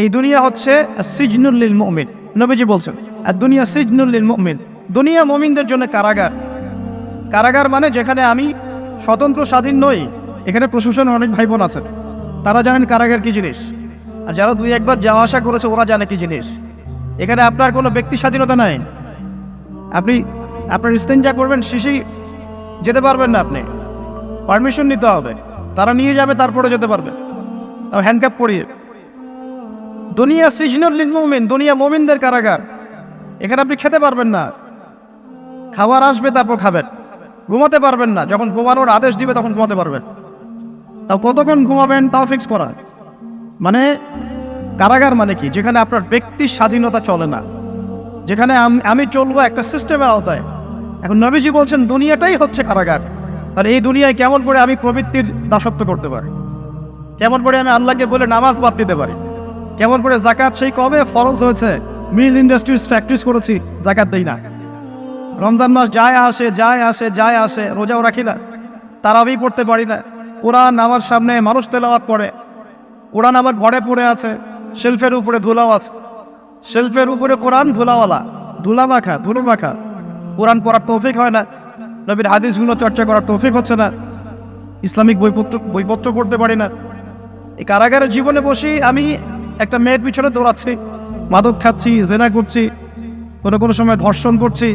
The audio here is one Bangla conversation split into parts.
এই দুনিয়া হচ্ছে সিজনুল লিল মুমিন। নবীজি বলছেন আর দুনিয়া সিজনুল লিল মুমিন, দুনিয়া মুমিনদের জন্য কারাগার। কারাগার মানে যেখানে আমি স্বতন্ত্র স্বাধীন নই। এখানে প্রশাসন অনেক ভাই বোন আছেন, তারা জানেন কারাগার কি জিনিস, আর যারা দুই একবার যাওয়া আসা করেছে ওরা জানে কি জিনিস। এখানে আপনার কোনো ব্যক্তি স্বাধীনতা নাই। আপনি আপনার ইস্তেঞ্জা করবেন, শিশি যেতে পারবেন না, আপনি পারমিশন নিতে হবে, তারা নিয়ে যাবে তারপরে যেতে পারবে, তাও হ্যান্ডকাপ পরিয়ে। দুনিয়া সিজনুল লিল মুমিন, দুনিয়া মুমিনদের কারাগার। এখানে আপনি খেতে পারবেন না, খাবার আসবে তারপর খাবেন। ঘুমাতে পারবেন না, যখন ঘুমানোর আদেশ দিবে তখন ঘুমাতে পারবেন, তাও কতক্ষণ ঘুমাবেন তাও ফিক্স করা। মানে কারাগার মানে কি? যেখানে আপনার ব্যক্তির স্বাধীনতা চলে না, যেখানে আমি চলবো একটা সিস্টেমের আওতায়। এখন নবীজি বলছেন দুনিয়াটাই হচ্ছে কারাগার। আর এই দুনিয়ায় কেমন করে আমি প্রবৃত্তির দাসত্ব করতে পারি, কেমন করে আমি আল্লাহকে বলে নামাজ বাদ দিতে পারি, কেমন করে জাকাত সেই কবে ফরজ হয়েছে, মিল ইন্ডাস্ট্রিজ ফ্যাক্টরিজ করেছি, জাকাত দেই না। রমজান মাস যায় আসে যায় আসে যায় আসে, রোজাও রাখি না, তারাবি পড়তে পারি না। কোরআন আমার সামনে মানুষ তেলাওয়াত করে, কোরআন আমার ঘরে পড়ে আছে, শেলফের উপরে ধুলাও আছে, শেলফের উপরে কোরআন ধুলাওয়ালা, ধুলো মাখা। কোরআন পড়ার তৌফিক হয় না, নবীর হাদিসগুলো চর্চা করার তৌফিক হচ্ছে না, ইসলামিক বইপত্র পড়তে পারি না। এই কারাগারের জীবনে বসি আমি একটা মেয়ের পিছনে দৌড়াচ্ছি, মাদক খাচ্ছি, জেনা করছি, কোনো সময় ধর্ষণ করছি,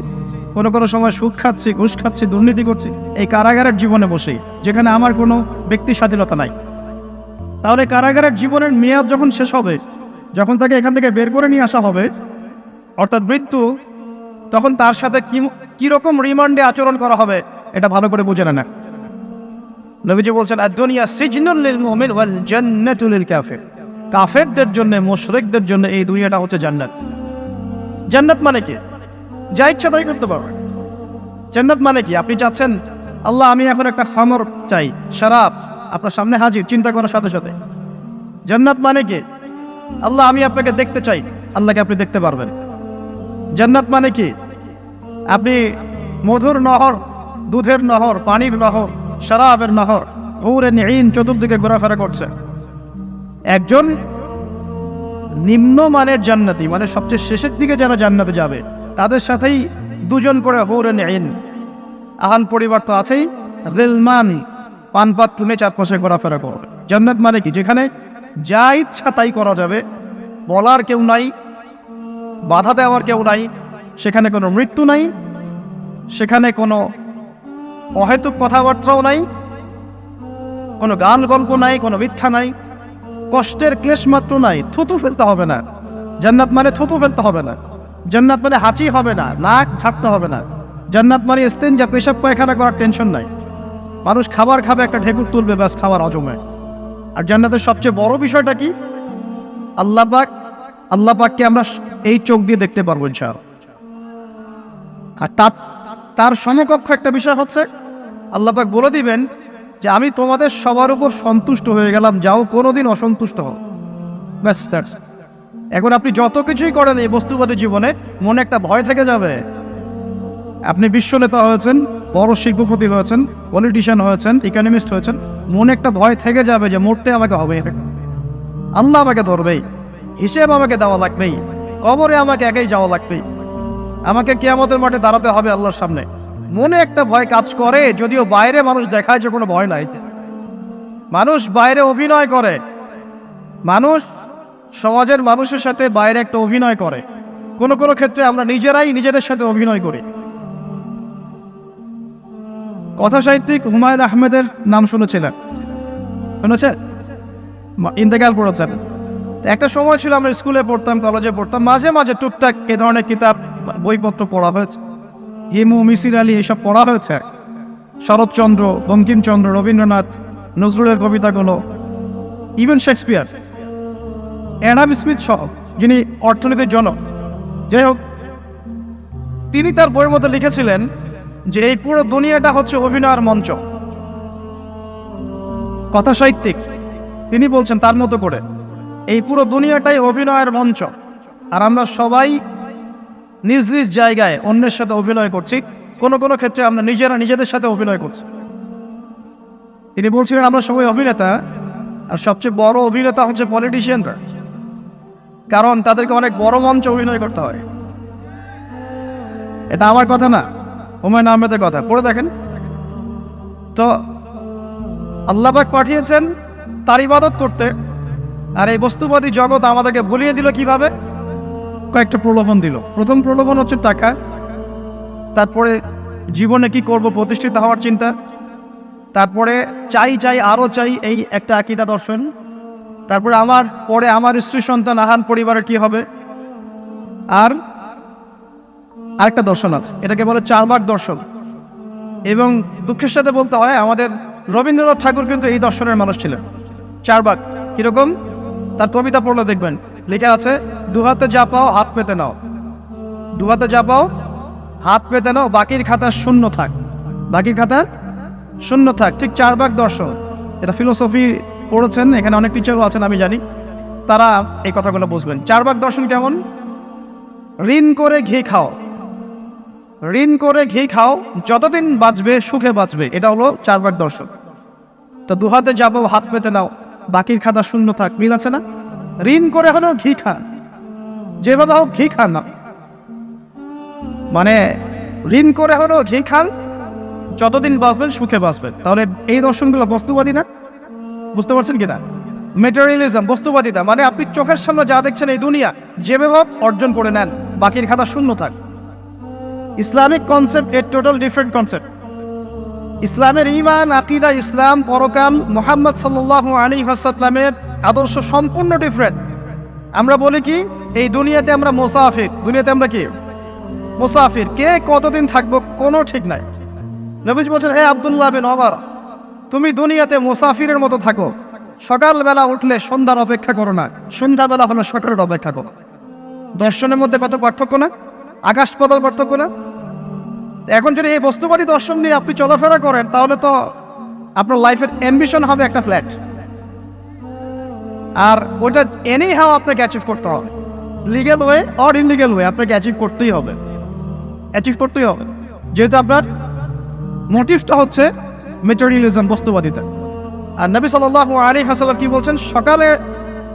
কোনো সময় সুদ খাচ্ছি, ঘুষ খাচ্ছি, দুর্নীতি করছি, এই কারাগারের জীবনে বসেই, যেখানে আমার কোনো ব্যক্তি স্বাধীনতা নাই। তাহলে কারাগারের জীবনের মেয়াদ যখন শেষ হবে, যখন তাকে এখান থেকে বের করে নিয়ে আসা হবে, অর্থাৎ মৃত্যু, তখন তার সাথে কিরকম রিমান্ডে আচরণ করা হবে এটা ভালো করে বুঝে না। নবীজি বলছেন আদ-দুনিয়া সিজনুল লিল মুমিন ওয়াল জান্নাতু লিল কাফির। কাফেরদের জন্য, মুশরিকদের জন্য এই দুনিয়াটা হচ্ছে জান্নাত। জান্নাত মানে কি? যা ইচ্ছা তাই করতে পারবেন। জান্নাত মানে কি? আপনি চাচ্ছেন আল্লাহ আমি এখন একটা খামর চাই, শরাব, আপনার সামনে হাজির, চিন্তা করার সাথে সাথে। জান্নাত মানে কি? আল্লাহ আমি আপনাকে দেখতে চাই, আল্লাহকে আপনি দেখতে পারবেন। জান্নাত মানে কি? আপনি মধুর নহর, দুধের নহর, পানির নহর, শরাবের নহর, হুরুন ঈন চতুর্দিকে ঘোরাফেরা করছে। একজন নিম্নমানের জান্নাতি, মানে সবচেয়ে শেষের দিকে যারা জান্নাতে যাবে, তাদের সাথেই দুজন করে হুরুন ঈন, আহাল পরিবার তো আছেই, রিলমান, পানপাত টুনে চারপাশে ঘোরাফেরা করবে। জান্নাত মানে কি? যেখানে যা ইচ্ছা তাই করা যাবে, বলার কেউ নাই, বাধা দেওয়ার কেউ নাই, সেখানে কোনো মৃত্যু নাই, সেখানে কোনো অহেতুক কথাবার্তাও নাই, কোনো গান গল্প নাই, কোনো মিথ্যা নাই, কষ্টের ক্লেশ মাত্র নাই, থুতু ফেলতে হবে না। জান্নাত মানে থুতু ফেলতে হবে না, জান্নাত মানে হাঁচি হবে না, নাক ছাড়তে হবে না, জান্নাত মানে ইস্তেঞ্জা, পেশাব পায়খানা করার টেনশন নাই। মানুষ খাবার খাবে, একটা ঢেকুর তুলবে, ব্যাস খাবার হজমে। আর জান্নাতের সবচেয়ে বড় বিষয়টা কি? আল্লাহ পাককে আমরা এই চোখ দিয়ে দেখতে পারবো ইনশাআল্লাহ। আর তার সমকক্ষ একটা বিষয় হচ্ছে আল্লাহ পাক বলে দিবেন যে আমি তোমাদের সবার উপর সন্তুষ্ট হয়ে গেলাম, যাও কোনোদিন অসন্তুষ্ট হও, ব্যাস। এখন আপনি যত কিছুই করেন এই বস্তুবাদী জীবনে, মনে একটা ভয় থেকে যাবে। আপনি বিশ্ব নেতা হয়েছেন, বড় শিল্পপতি হয়েছেন, পলিটিশিয়ান হয়েছেন, ইকোনমিস্ট হয়েছেন, মনে একটা ভয় থেকে যাবে যে মরতে আমাকে হবে, আল্লাহ আমাকে ধরবেই, হিসেব আমাকে দেওয়া লাগবেই, কবরে আমাকে একাই যাওয়া লাগবেই, আমাকে কিয়ামতের মাঠে দাঁড়াতে হবে আল্লাহর সামনে। মনে একটা ভয় কাজ করে, যদিও বাইরে মানুষ দেখায় যে কোনো ভয় নাই। মানুষ বাইরে অভিনয় করে, মানুষ সমাজের মানুষের সাথে বাইরে একটা অভিনয় করে, কোনো ক্ষেত্রে আমরা নিজেরাই নিজেদের সাথে অভিনয় করি। কথা সাহিত্যিক হুমায়ুন আহমেদের নাম শুনেছেন? ইন্তেকাল করেছেন। একটা সময় ছিল আমরা স্কুলে পড়তাম, কলেজে পড়তাম, মাঝে মাঝে টুকটাক এ ধরনের কিতাব, বইপত্র পড়া হয়েছে, হিমু, মিসির আলী, এইসব পড়া হয়েছে। শরৎচন্দ্র, বঙ্কিমচন্দ্র, রবীন্দ্রনাথ, নজরুলের কবিতাগুলো, ইভেন শেক্সপিয়ার, অ্যাডাম স্মিথ সহ, যিনি অর্থনীতির জনক। যাই হোক, তিনি তার বইয়ের মধ্যে লিখেছিলেন যে এই পুরো দুনিয়াটা হচ্ছে অভিনয়ের মঞ্চ। কথা সাহিত্যিক তিনি বলছেন তার মতো করে এই পুরো দুনিয়াটাই অভিনয়ের মঞ্চ, আর আমরা সবাই নিজ নিজ জায়গায় অন্যের সাথে অভিনয় করছি, কোনো ক্ষেত্রে আমরা নিজেরা নিজেদের সাথে অভিনয় করছি। তিনি বলছিলেন আমরা সবাই অভিনেতা, আর সবচেয়ে বড় অভিনেতা হচ্ছে পলিটিশিয়ানরা। কারণ তাদেরকে অনেক বড় মঞ্চে অভিনয় করতে হয়। এটা আমার কথা না, হুমায়ুন আহমেদের কথা, পড়ে দেখেন। তো আল্লাহ পাক পাঠিয়েছেন তার ইবাদত করতে, আর এই বস্তুবাদী জগৎ আমাদেরকে ভুলিয়ে দিল কিভাবে? কয়েকটা প্রলোভন দিল। প্রথম প্রলোভন হচ্ছে টাকা, তারপরে জীবনে কি করব প্রতিষ্ঠিত হওয়ার চিন্তা, তারপরে চাই চাই আরও চাই এই একটা আকীদা দর্শন, তারপরে আমার স্ত্রী সন্তান আহান পরিবারের কি হবে, আর আরেকটা দর্শন আছে, এটাকে বলে চারবাক দর্শন। এবং দুঃখের সাথে বলতে হয় আমাদের রবীন্দ্রনাথ ঠাকুর কিন্তু এই দর্শনের মানুষ ছিলেন। চারবাক কিরকম? তার কবিতা পড়লে দেখবেন লেখা আছে, দুহাতে যা পাও হাত পেতে নাও, দুহাতে যা পাও হাত পেতে নাও, বাকির খাতা শূন্য থাক, বাকির খাতা শূন্য থাক। ঠিক চারবাক দর্শন। এটা ফিলোসফি পড়েছেন, এখানে অনেক টিচারও আছেন আমি জানি, তারা এই কথাগুলো বুঝবেন। চারবাক দর্শন কেমন? ঋণ করে ঘি খাও, ঋণ করে ঘি খাও, যতদিন বাঁচবে সুখে বাঁচবে, এটা হলো চারবাক দর্শন। তো দুহাতে যাবো হাত পেতে নাও, বাকির খাতা শূন্য থাক, মিল আছে না? ঋণ করে হলেও ঘি খান, যেভাবে হোক ঘি খান না, মানে ঋণ করে হলেও ঘি খান, যতদিন বাঁচবেন সুখে বাঁচবেন। তাহলে এই দর্শনগুলো বস্তুবাদী না? বুঝতে পারছেন কিনা? ম্যাটেরিয়ালিজম, বস্তুবাদিতা, মানে আপনি চোখের সামনে যা দেখছেন এই দুনিয়া, যেভাবে হোক অর্জন করে নেন, বাকির খাতা শূন্য থাক। ইসলামিক কনসেপ্ট এর টোটাল ডিফারেন্ট কনসেপ্ট। ইসলামের ঈমান, আকীদা, ইসলাম, পরকাল, মুহাম্মদ সাল্লাল্লাহু আলাইহি ওয়াসাল্লামের আদর্শ সম্পূর্ণ ডিফারেন্ট। আমরা বলি কি, এই দুনিয়াতে আমরা মুসাফির, দুনিয়াতে আমরা কি মুসাফির, কে কতদিন থাকবো কোনো ঠিক নাই। নবীজি বলছেন, হে আব্দুল্লাহ বিন ওমর, তুমি দুনিয়াতে মুসাফিরের মতো থাকো, সকালবেলা উঠলে সন্ধ্যার অপেক্ষা করো না, সন্ধ্যাবেলা হলে সকালের অপেক্ষা করো। দর্শনের মধ্যে কত পার্থক্য না, আকাশ পাতাল পার্থক্য না? এখন যদি এই বস্তুবাদী দর্শন নিয়ে আপনি চলাফেরা করেন, তাহলে তো আপনার লাইফের অ্যাম্বিশন হবে একটা ফ্ল্যাট, আর ওটা এনি হাও আপনাকে অ্যাচিভ করতে হবে, legal way or illegal way, আপনাকে অ্যাচিভ করতেই হবে, অ্যাচিভ করতেই হবে, যেহেতু আপনার মোটিভটা হচ্ছে ম্যাটেরিয়ালিজম, বস্তুবাদিতা। আর নবী সাল্লাল্লাহু আলাইহি ওয়াসাল্লাম কি বলছেন? সকালে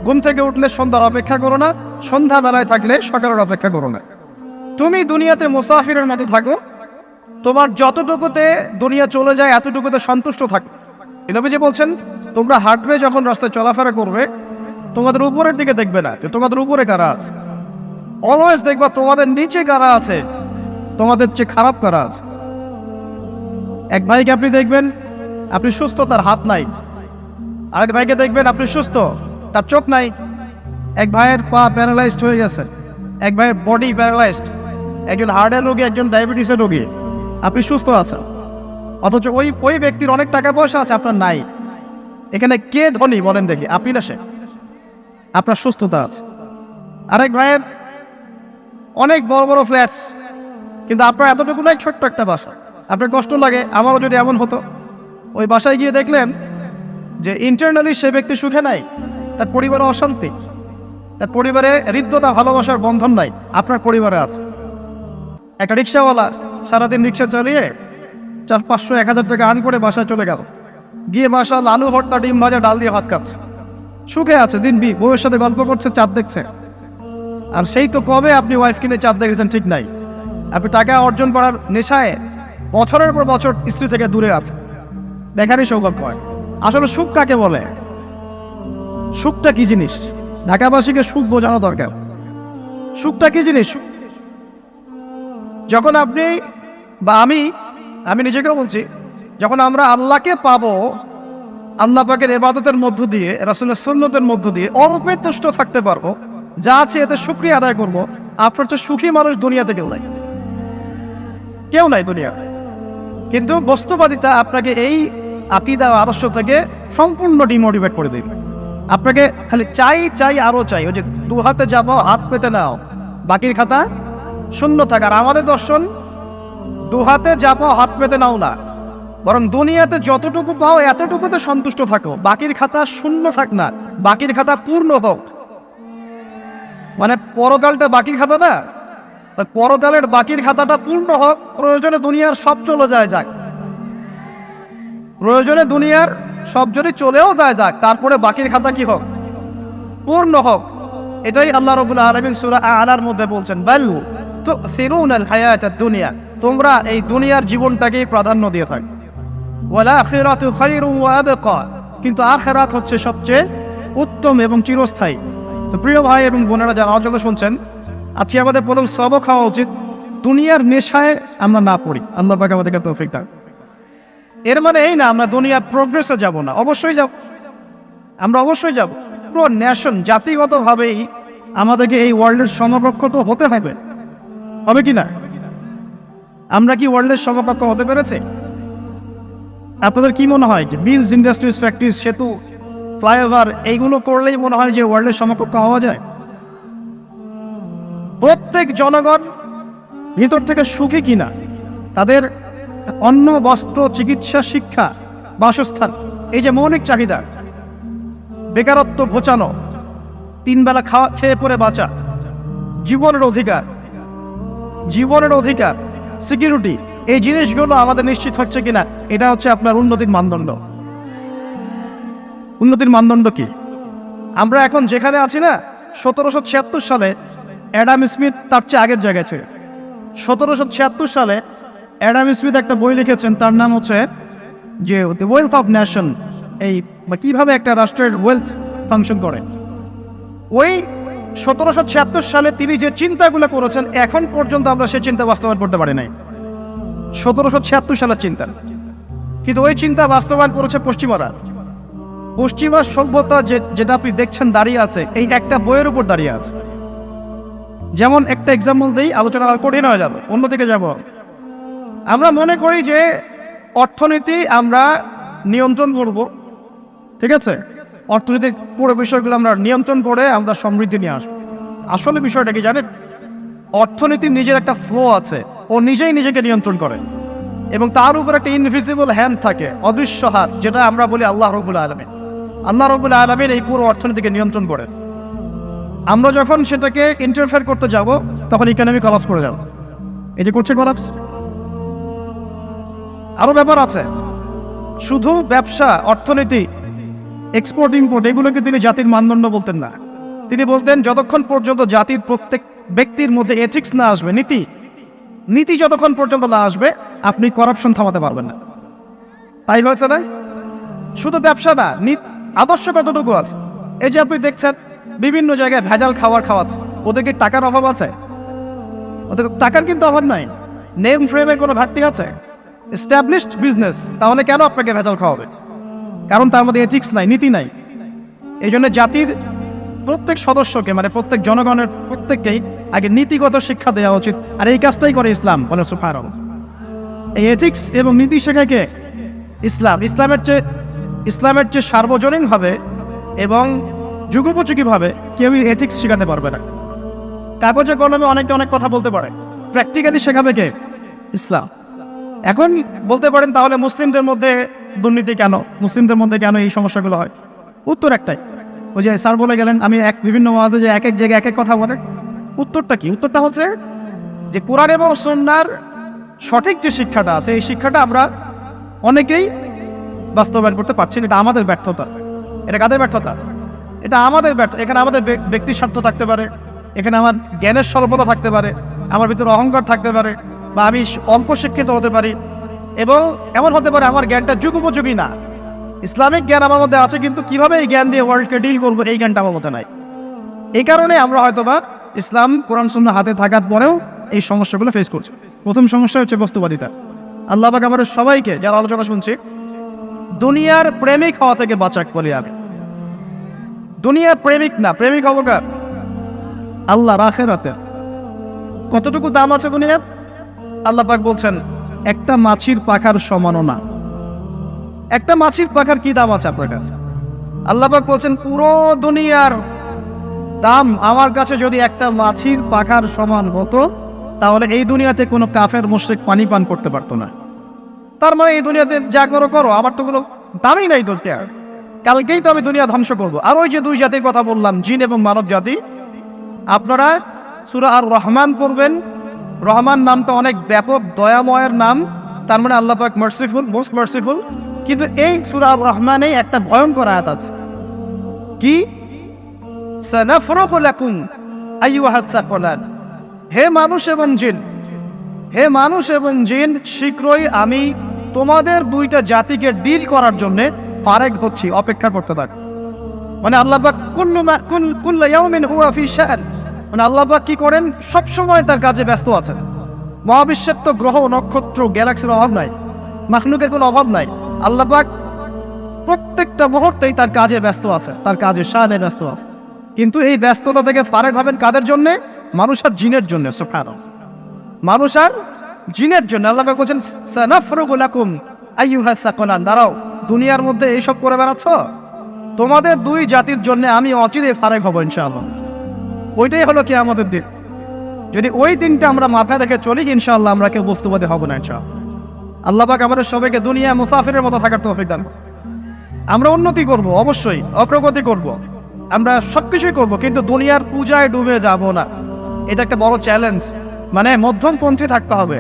ঘুম থেকে উঠলে সন্ধ্যার অপেক্ষা করো না, সন্ধ্যাবেলায় থাকলে সকালের অপেক্ষা করো না। তুমি দুনিয়াতে মুসাফিরের মতো থাকো, তোমার যতটুকুতে দুনিয়া চলে যায় এতটুকুতে সন্তুষ্ট থাকো। নবীজি বলছেন, তোমরা হাঁটবে যখন রাস্তায় চলাফেরা করবে, তোমাদের উপরের দিকে দেখবে না যে তোমাদের উপরে কারা আছে, অলওয়েজ দেখবা তোমাদের নিচে কারা আছে, তোমাদের চেয়ে খারাপ কারা আছে। এক ভাইকে আপনি দেখবেন আপনি সুস্থ, তার হাত নাই। আরেক ভাইকে দেখবেন আপনি সুস্থ, তার চোখ নাই। এক ভাইয়ের পা প্যারালাইজড হয়ে গেছে, এক ভাইয়ের বডি প্যারালাইজড, একজন হার্টের রোগী, একজন ডায়াবেটিসের রোগী। আপনি সুস্থ আছেন, অথচ ওই ব্যক্তির অনেক টাকা পয়সা আছে, আপনার নাই। এখানে কে ধনী বলেন দেখি, আপনি না সে? আপনার সুস্থতা আছে। আরেক ভাইয়ের অনেক বড় বড় ফ্ল্যাটস, কিন্তু আপনার এতটুকু নাই, ছোট্ট একটা বাসা। আপনার কষ্ট লাগে, আমারও যদি এমন হতো। ওই বাসায় গিয়ে দেখলেন যে ইন্টারনালি সে ব্যক্তি সুখে নাই, তার পরিবারে অশান্তি, তার পরিবারে হৃদ্যতা ভালোবাসার বন্ধন নাই, আপনার পরিবারে আছে। একটা রিক্সাওয়ালা সারাদিন রিক্সা চালিয়ে 400-500-1000 টাকা আর্ন করে বাসায় চলে গেল, গিয়ে মাশাআল্লাহ আলু ভর্তা, ডিম ভাজা, ডাল দিয়ে ভাত খাচ্ছে, সুখে আছে, দিনবি বউয়ের সাথে গল্প করছে, চাঁদ দেখছে। আর সেই তো কবে আপনি ওয়াইফ কিনে চাঁদ দেখেছেন ঠিক নাই। আপনি টাকা অর্জন করার নেশায় বছরের পর বছর স্ত্রী থেকে দূরে আছে, দেখারই সৌভাগ্য হয়। আসলে সুখ কাকে বলে? সুখটা কি জিনিস? ঢাকাবাসীকে সুখ বোঝানো দরকার। সুখটা কি জিনিস? যখন আপনি বা আমি নিজেকেও বলছি, যখন আমরা আল্লাহকে পাবো, আল্লাহ পাকের ইবাদতের মধ্য দিয়ে, রাসূলের সুন্নতের মধ্য দিয়ে অল্পে তুষ্ট থাকতে পারবো, যা আছে এতে শুকরিয়া আদায় করবো, আপনার তো সুখী মানুষ দুনিয়াতে কেউ নাই, কেউ নাই দুনিয়াতে। কিন্তু বস্তুবাদিতা আপনাকে এই আকীদা আদর্শ থেকে সম্পূর্ণ ডিমোটিভেট করে দেবে। আপনাকে খালি চাই চাই আরো চাই, ওই যে দু হাতে যাবো হাত পেতে নাও, বাকির খাতা শূন্য থাক। আর আমাদের দর্শন, দু হাতে যাবো হাত পেতে নাও না, বরং দুনিয়াতে যতটুকু পাও এতটুকুতে সন্তুষ্ট থাকো, বাকির খাতা শূন্য থাক না, বাকির খাতা পূর্ণ হোক। মানে পরকালটা বাকির খাতা না, পরকালের বাকির খাতাটা পূর্ণ হোক। প্রয়োজনে দুনিয়ার সব চলে যায় যাক, প্রয়োজনে দুনিয়ার সব যদি চলেও যায় যাক, তারপরে বাকির খাতা কি হোক? পূর্ণ হোক। এটাই আল্লাহ রাব্বুল আলামিন সূরা আ'লার মধ্যে বলছেন, বাল তু'থিরুনাল হায়াতাদ দুনিয়া, তোমরা এই দুনিয়ার জীবনটাকেই প্রাধান্য দিয়ে থাকো, ওয়াল আখিরাতু খায়রুন ওয়া আবকা, কিন্তু আখিরাত হচ্ছে সবচেয়ে উত্তম এবং চিরস্থায়ী। তো প্রিয় ভাই এবং বোনেরা যারা আলোচনা শুনছেন, আজকে আমাদের প্রথম সবক হওয়া উচিত দুনিয়ার নেশায় আমরা না পড়ি। আল্লাহ পাক আমাদেরকে তৌফিক দান। এর মানে এই না আমরা দুনিয়ার প্রোগ্রেসে যাব না, অবশ্যই যাব, আমরা অবশ্যই যাব। পুরো ন্যাশন জাতিগতভাবেই আমাদেরকে এই ওয়ার্ল্ডের সমকক্ষ তো হতে হবে, হবে কি না? আমরা কি ওয়ার্ল্ডের সমকক্ষ হতে পেরেছি? আপনাদের কি মনে হয় যে মিলস, ইন্ডাস্ট্রিজ, ফ্যাক্টরিজ, সেতু, ফ্লাইওভার এইগুলো করলেই মনে হয় যে ওয়ার্ল্ডের সমকক্ষ হওয়া যায়? প্রত্যেক জনগণ ভিতর থেকে সুখী কিনা, তাদের অন্ন, বস্ত্র, চিকিৎসা, শিক্ষা, বাসস্থান, এই যে মৌলিক চাহিদা, বেকারত্ব ঘোচানো, 3 বেলা খাওয়া খেয়ে পরে বাঁচা, জীবনের অধিকার, সিকিউরিটি, এই জিনিসগুলো আমাদের নিশ্চিত হচ্ছে কিনা, এটা হচ্ছে আপনার উন্নতির মানদণ্ড। উন্নতির মানদণ্ড কি? আমরা এখন যেখানে আছি না, 1776 সালে অ্যাডাম স্মিথ তার চেয়ে আগের জায়গায় ছিল। 1776 সালে অ্যাডাম স্মিথ একটা বই লিখেছেন, তার নাম হচ্ছে যে দ্য ওয়েলথ অফ নেশন, এই কিভাবে একটা রাষ্ট্রের ওয়েলথ ফাংশন করে। ওই 1776 সালে তিনি যে চিন্তাগুলো করেছেন, এখন পর্যন্ত আমরা সেই চিন্তা বাস্তবায়ন করতে পারি নাই। 1776 সালের চিন্তা, কিন্তু ওই চিন্তা বাস্তবায়ন করেছে পশ্চিমারা। পশ্চিমা সভ্যতা যেটা আপনি দেখছেন দাঁড়িয়ে আছে, এই একটা বইয়ের উপর দাঁড়িয়ে আছে। যেমন একটা এক্সাম্পল দিই, আলোচনা কঠিন হয়ে যাবে, অন্যদিকে যাব। আমরা মনে করি যে অর্থনীতি আমরা নিয়ন্ত্রণ করব, ঠিক আছে, অর্থনীতির পুরো বিষয়গুলো আমরা নিয়ন্ত্রণ করে আমরা সমৃদ্ধি নিয়ে আসবো। আসলে বিষয়টা কি জানেন? অর্থনীতির নিজের একটা ফ্লো আছে, ও নিজেই নিজেকে নিয়ন্ত্রণ করে, এবং তার উপর একটা ইনভিজিবল হ্যান্ড থাকে, অদৃশ্য হাত, যেটা আমরা বলি আল্লাহ রাব্বুল আলামিন। আল্লাহ রাব্বুল আলামিন এই পুরো অর্থনীতিকে নিয়ন্ত্রণ করে। আমরা যখন সেটাকে ইন্টারফেয়ার করতে যাব, তখন ইকোনমি কলাপস করে যাবে। এই যে করছে কলাপস। আরো ব্যাপার আছে, শুধু ব্যবসা, অর্থনীতি, এক্সপোর্ট ইম্পোর্ট, এগুলোকে তিনি জাতির মানদণ্ড বলতেন না। তিনি বলতেন যতক্ষণ পর্যন্ত জাতির প্রত্যেক ব্যক্তির মধ্যে এথিক্স না আসবে, নীতি যতক্ষণ পর্যন্ত না আসবে, আপনি করাপশন থামাতে পারবেন না। তাই হয়েছে না? শুধু ব্যবসা না, আদর্শ কতটুকু আছে? এই যে আপনি দেখছেন বিভিন্ন জায়গায় ভেজাল খাবার খাওয়াচ্ছে, ওদের কি টাকার অভাব আছে? ওদের টাকার কিন্তু অভাব নাই। নেম ফ্রেমের কোনো ঘাটতি আছে? এস্টাবলিশড বিজনেস, তাহলে কেন আপনাকে ভেজাল খাওয়াবে? কারণ তার মধ্যে এথিক্স নাই, নীতি নাই। এই জন্য জাতির প্রত্যেক সদস্যকে, মানে প্রত্যেক জনগণের প্রত্যেককেই আগে নীতিগত শিক্ষা দেওয়া উচিত। আর এই কাজটাই করে ইসলাম, বলে সুবহানাল্লাহ। এই এথিক্স এবং নীতি শেখায় কে? ইসলাম। ইসলামের চেয়ে সার্বজনীনভাবে এবং যুগোপযোগীভাবে কেউ এথিক্স শেখাতে পারবে না। কাগজে কলমে অনেকে অনেক কথা বলতে পারে, প্র্যাকটিক্যালি শেখাবে কে? ইসলাম। এখন বলতে পারেন তাহলে মুসলিমদের মধ্যে দুর্নীতি কেন, মুসলিমদের মধ্যে কেন এই সমস্যাগুলো হয়? উত্তর একটাই, ওই যে স্যার বলে গেলেন, আমি বিভিন্ন ওয়াজে যে এক এক জায়গায় এক এক কথা বলে। উত্তরটা কি? উত্তরটা হচ্ছে যে কোরআন এবং সুন্নাহর সঠিক যে শিক্ষাটা আছে, এই শিক্ষাটা আমরা অনেকেই বাস্তবায়ন করতে পারছি না। এটা আমাদের ব্যর্থতা। এটা কাদের ব্যর্থতা? এটা আমাদের ব্যর্থতা। এখানে আমাদের ব্যক্তি স্বার্থ থাকতে পারে, এখানে আমার জ্ঞানের স্বল্পতা থাকতে পারে, আমার ভিতরে অহংকার থাকতে পারে, বা আমি অল্প শিক্ষিত হতে পারি, এবং এমন হতে পারে আমার জ্ঞানটা যুগোপযোগী না। ইসলামিক জ্ঞান আমার মধ্যে আছে, কিন্তু কিভাবে এই জ্ঞান দিয়ে ওয়ার্ল্ডকে ডিল করবো, এই জ্ঞানটা আমার মধ্যে নাই। এই কারণে আমরা হয়তোবা ইসলাম, কোরআন সুন্নাহ হাতে থাকার পরেও এই সমস্যাগুলো ফেস করছি। প্রথম সমস্যা হচ্ছে বস্তুবাদিতা। আল্লাহ পাক আমাদের সবাইকে, যারা আলোচনা শুনছি, দুনিয়ার প্রেমিক হওয়া থেকে বাঁচাক বলি আমি। দুনিয়ার প্রেমিক না, প্রেমিক হবো কার? আল্লাহর আখিরাতের। কতটুকু দাম আছে দুনিয়ার? আল্লাহ পাক বলছেন একটা মাছির পাখার সমানও না। একটা মাছির পাখার কি দাম আছে আপনার কাছে? আল্লাহ পাক বলছেন পুরো দুনিয়ার দাম আমার কাছে যদি একটা মাছির পাখার সমান হতো, তাহলে এই দুনিয়াতে কোনো কাফের মুশরিক পানি পান করতে পারতো না। তার মানে এই দুনিয়াতে যা করো করো, আমার তো কোনো দামই নাই দুনিয়ার। কালকেই তো আমি দুনিয়া ধ্বংস করবো। আর ওই যে দুই জাতির কথা বললাম, জিন এবং মানব জাতি, আপনারা সূরা আর রহমান পড়বেন। রহমান নামটা অনেক ব্যাপক, দয়াময়ের নাম, তার মানে আল্লাহ পাক মার্সিফুল, মোস্ট মার্সিফুল। কিন্তু এই সূরা আর রহমানে একটা ভয়ঙ্কর আয়াত আছে, কি? সানাফরুগু লাকুম আইয়ুহাস সাকলান। হে মানুষ এবং জিন, হে মানুষ এবং জিন, শীঘ্রই আমি তোমাদের দুইটা জাতিকে ডিল করার জন্য ফারেক হচ্ছি, অপেক্ষা করতে থাক। মানে আল্লাহ পাক কুল্লু ইয়াউমিন হুয়া ফি শাআন, মানে আল্লাহ পাক কি করেন, সবসময় তার কাজে ব্যস্ত আছেন। মহাবিশ্বের তো গ্রহ নক্ষত্র গ্যালাক্সির অভাব নাই, মাখলুকের কোনো অভাব নাই। আল্লাহ পাক প্রত্যেকটা মুহূর্তেই তার কাজে ব্যস্ত আছে, তার কাজে শানে ব্যস্ত আছে। কিন্তু এই ব্যস্ততা থেকে ফারেক হবেন কাদের জন্যে? মানুষ আর জিনের জন্য। সুবহানাল্লাহ, মানুষ আর জিনের জন্য। আল্লাহ পাক বলছেন সানাফরুগু লাকুম আইয়ুহাস সাকলান, দাঁড়াও, দুনিয়ার মধ্যে এইসব করে বেড়াচ্ছ, তোমাদের দুই জাতির জন্য আমি অচিরে ফারেক হব ইনশাআল্লাহ। ওইটাই হলো কিয়ামতের দিন। যদি ওই দিনটা আমরা মাথায় রেখে চলি, ইনশাআল্লাহ আমরা কেউ বস্তুবাদী হব না ইনশাআল্লাহ। আল্লাহ পাক আমাদের সবাইকে দুনিয়া মুসাফিরের মতো থাকার তৌফিক দান করুন। আমরা উন্নতি করব, অবশ্যই অগ্রগতি করব, আমরা সবকিছুই করব, কিন্তু দুনিয়ার পূজায় ডুবে যাব না। এটা একটা বড় চ্যালেঞ্জ। মানে মধ্যমপন্থী থাকতে হবে,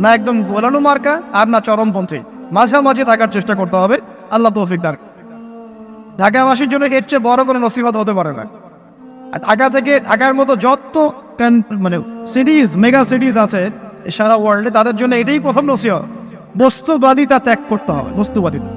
না একদম গোলালু মার্কা আর না চরমপন্থী, মাঝামাঝি থাকার চেষ্টা করতে হবে। আল্লাহ তৌফিক দান। ঢাকাবাসীর জন্য এর চেয়ে বড় কোনো নসিহত হতে পারে না। আর ঢাকার মতো যত মানে সিটিজ, মেগা সিটিজ আছে সারা ওয়ার্ল্ডে, তাদের জন্য এটাই প্রথম নসিহত, বস্তুবাদিতা ত্যাগ করতে হবে, বস্তুবাদিতা।